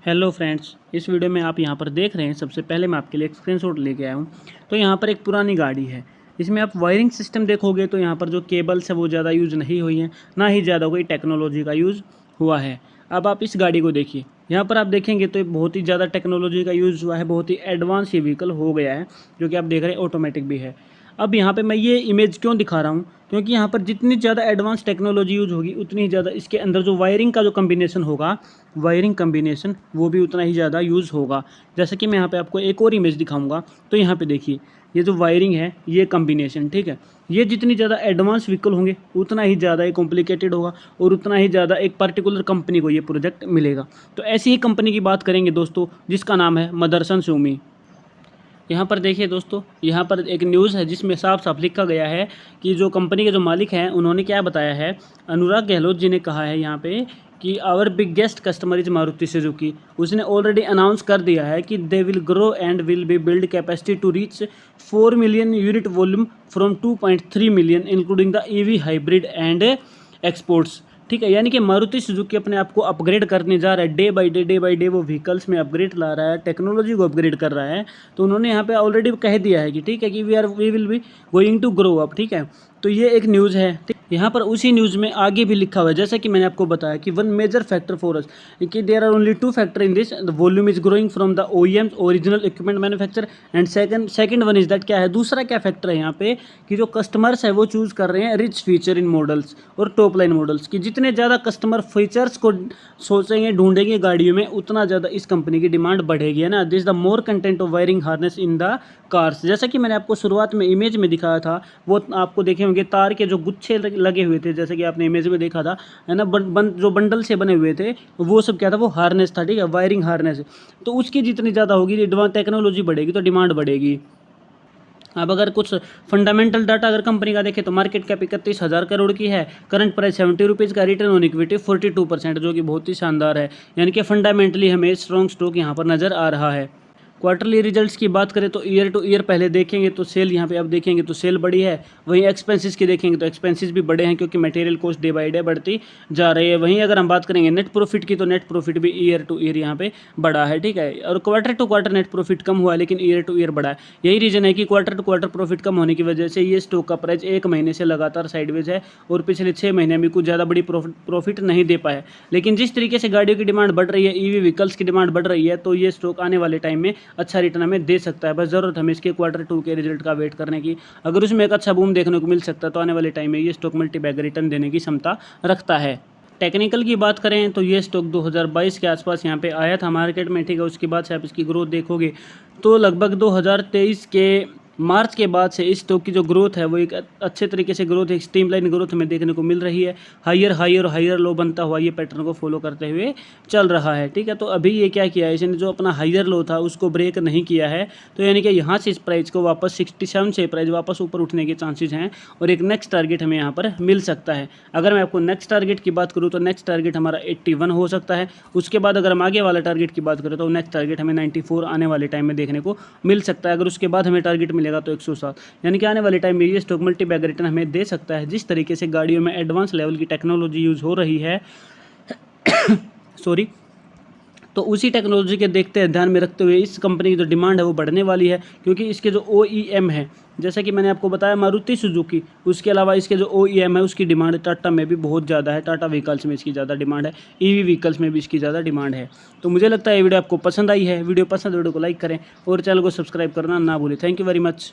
Hello friends, इस video में आप यहाँ पर देख रहे हैं। सबसे पहले मैं आपके लिए एक स्क्रीनशॉट लेके आया हूँ। तो यहाँ पर एक पुरानी गाड़ी है। इसमें आप वायरिंग सिस्टम देखोगे तो यहाँ पर जो केबल्स है वो ज़्यादा यूज़ नहीं हुई हैं, ना ही ज़्यादा कोई टेक्नोलॉजी का यूज़ हुआ है। अब आप इस गाड़ी को देखिए, यहाँ पर आप देखेंगे तो बहुत ही ज़्यादा टेक्नोलॉजी का यूज़ हुआ है, बहुत ही एडवांस ये व्हीकल हो गया है, जो कि आप देख रहे हैं ऑटोमेटिक भी है। अब यहाँ पे मैं ये इमेज क्यों दिखा रहा हूँ, क्योंकि यहाँ पर जितनी ज़्यादा एडवांस टेक्नोलॉजी यूज़ होगी उतनी ही ज़्यादा इसके अंदर जो वायरिंग का जो कम्बिनेशन होगा, वायरिंग कम्बिनेशन वो भी उतना ही ज़्यादा यूज़ होगा। जैसे कि मैं यहाँ पे आपको एक और इमेज दिखाऊंगा, तो यहाँ पे देखिए ये जो वायरिंग है, ये कम्बिनेशन, ठीक है। ये जितनी ज़्यादा एडवांस व्हीकल होंगे उतना ही ज़्यादा ये कॉम्प्लिकेटेड होगा और उतना ही ज़्यादा एक पर्टिकुलर कंपनी को ये प्रोजेक्ट मिलेगा। तो ऐसी ही कंपनी की बात करेंगे दोस्तों, जिसका नाम है मदरसन सूमी। यहाँ पर देखिए दोस्तों, यहाँ पर एक न्यूज़ है जिसमें साफ साफ लिखा गया है कि जो कंपनी के जो मालिक हैं उन्होंने क्या बताया है। अनुराग गहलोत जी ने कहा है यहाँ पे कि our biggest customer is Maruti Suzuki. उसने ऑलरेडी अनाउंस कर दिया है कि they will grow and will be build capacity to reach 4 million unit volume from 2.3 million including the EV hybrid and exports. ठीक है, यानी कि मारुति सुजुकी अपने आप को अपग्रेड करने जा रहा है, डे बाई डे वो व्हीकल्स में अपग्रेड ला रहा है, टेक्नोलॉजी को अपग्रेड कर रहा है। तो उन्होंने यहाँ पे ऑलरेडी कह दिया है कि ठीक है कि we will be going to grow up. ठीक है, तो ये एक न्यूज़ है। यहाँ पर उसी न्यूज़ में आगे भी लिखा हुआ है, जैसा कि मैंने आपको बताया कि one major factor for us कि there are only two factor in this, the volume is growing from the OEMs original equipment manufacture and second one is that, क्या है दूसरा क्या फैक्टर है यहाँ पे, कि जो कस्टमर्स है वो चूज़ कर रहे हैं रिच फीचर इन मॉडल्स और टॉप लाइन मॉडल्स। कि जितने ज़्यादा कस्टमर फीचर्स को सोचेंगे, ढूंढेंगे गाड़ियों में, उतना ज़्यादा इस कंपनी की डिमांड बढ़ेगी, है ना। This the more content of wiring harness in the cars. जैसा कि मैंने आपको शुरुआत में इमेज में दिखाया था, वो आपको देखे होंगे तार के जो गुच्छे लगे हुए थे, जैसे कि आपने इमेज में देखा था, है ना। जो बंडल से बने हुए थे वो सब क्या था, वो हार्नेस था, ठीक है, वायरिंग हार्नेस। तो उसकी जितनी ज़्यादा होगी टेक्नोलॉजी बढ़ेगी तो डिमांड बढ़ेगी। अब अगर कुछ फंडामेंटल डाटा अगर कंपनी का देखें तो मार्केट कैप 31,000 करोड़ की है, करंट प्राइस 70 रुपीज़ का, रिटर्न ऑन इक्विटी 42%, जो कि बहुत ही शानदार है। यानी कि फंडामेंटली हमें स्ट्रॉन्ग स्टॉक यहाँ पर नज़र आ रहा है। क्वार्टरली रिजल्ट्स की बात करें तो ईयर टू ईयर पहले देखेंगे तो सेल यहाँ पे अब देखेंगे तो सेल बढ़ी है। वहीं एक्सपेंसेस की देखेंगे तो एक्सपेंसेस भी बढ़े हैं, क्योंकि material cost day by day बढ़ती जा रही है। वहीं अगर हम बात करेंगे नेट प्रॉफिट की, तो नेट प्रॉफिट भी ईयर टू ईयर यहाँ पे बढ़ा है, ठीक है। और quarter to quarter net profit कम हुआ है, लेकिन ईयर टू ईयर बढ़ा है। यही रीज़न है कि क्वार्टर टू क्वार्टर प्रॉफिट कम होने की वजह से ये स्टॉक का प्राइस एक महीने से लगातार साइडवेज है और पिछले 6 महीने में कुछ ज़्यादा बड़ी प्रॉफिट नहीं दे पाया। लेकिन जिस तरीके से गाड़ियों की डिमांड बढ़ रही है, ईवी व्हीकल्स की डिमांड बढ़ रही है, तो ये स्टॉक आने वाले टाइम में अच्छा रिटर्न हमें दे सकता है। बस ज़रूरत हमें इसके क्वार्टर 2 के रिजल्ट का वेट करने की। अगर उसमें एक अच्छा बूम देखने को मिल सकता है तो आने वाले टाइम में ये स्टॉक मल्टीबैग रिटर्न देने की क्षमता रखता है। टेक्निकल की बात करें तो ये स्टॉक 2022 के आसपास यहाँ पे आया था मार्केट में, ठीक है। उसके बाद से आप इसकी ग्रोथ देखोगे तो लगभग 2023 के मार्च के बाद से इस स्टॉक की जो ग्रोथ है वो एक अच्छे तरीके से ग्रोथ, एक स्ट्रीमलाइन ग्रोथ हमें देखने को मिल रही है। हायर लो बनता हुआ ये पैटर्न को फॉलो करते हुए चल रहा है, ठीक है। तो अभी ये क्या किया है, इसने जो अपना हायर लो था उसको ब्रेक नहीं किया है, तो यानी कि यहाँ से इस प्राइस को वापस 67 से प्राइस वापस ऊपर उठने के चांसेस हैं और एक नेक्स्ट टारगेट हमें यहाँ पर मिल सकता है। अगर मैं आपको नेक्स्ट टारगेट की बात करूँ तो नेक्स्ट टारगेट हमारा 81 हो सकता है। उसके बाद अगर हम आगे वाला टारगेट की बात करें तो नेक्स्ट टारगेट हमें 94 आने वाले टाइम में देखने को मिल सकता है। अगर उसके बाद हमें टारगेट मिलेगा तो 107, यानी कि आने वाले टाइम में ये स्टॉक मल्टीबैग रिटर्न हमें दे सकता है। जिस तरीके से गाड़ियों में एडवांस लेवल की टेक्नोलॉजी यूज़ हो रही है सॉरी, तो उसी टेक्नोलॉजी के देखते हैं, ध्यान में रखते हुए इस कंपनी की जो डिमांड है वो बढ़ने वाली है। क्योंकि इसके जो OEM है, जैसा कि मैंने आपको बताया मारुति सुजुकी, उसके अलावा इसके जो OEM है उसकी डिमांड टाटा में भी बहुत ज़्यादा है। टाटा व्हीकल्स में इसकी ज़्यादा डिमांड है, EV व्हीकल्स में भी इसकी ज़्यादा डिमांड है। तो मुझे लगता है ये वीडियो आपको पसंद आई है। वीडियो पसंद, वीडियो को लाइक करें और चैनल को सब्सक्राइब करना ना भूलें। Thank you very much.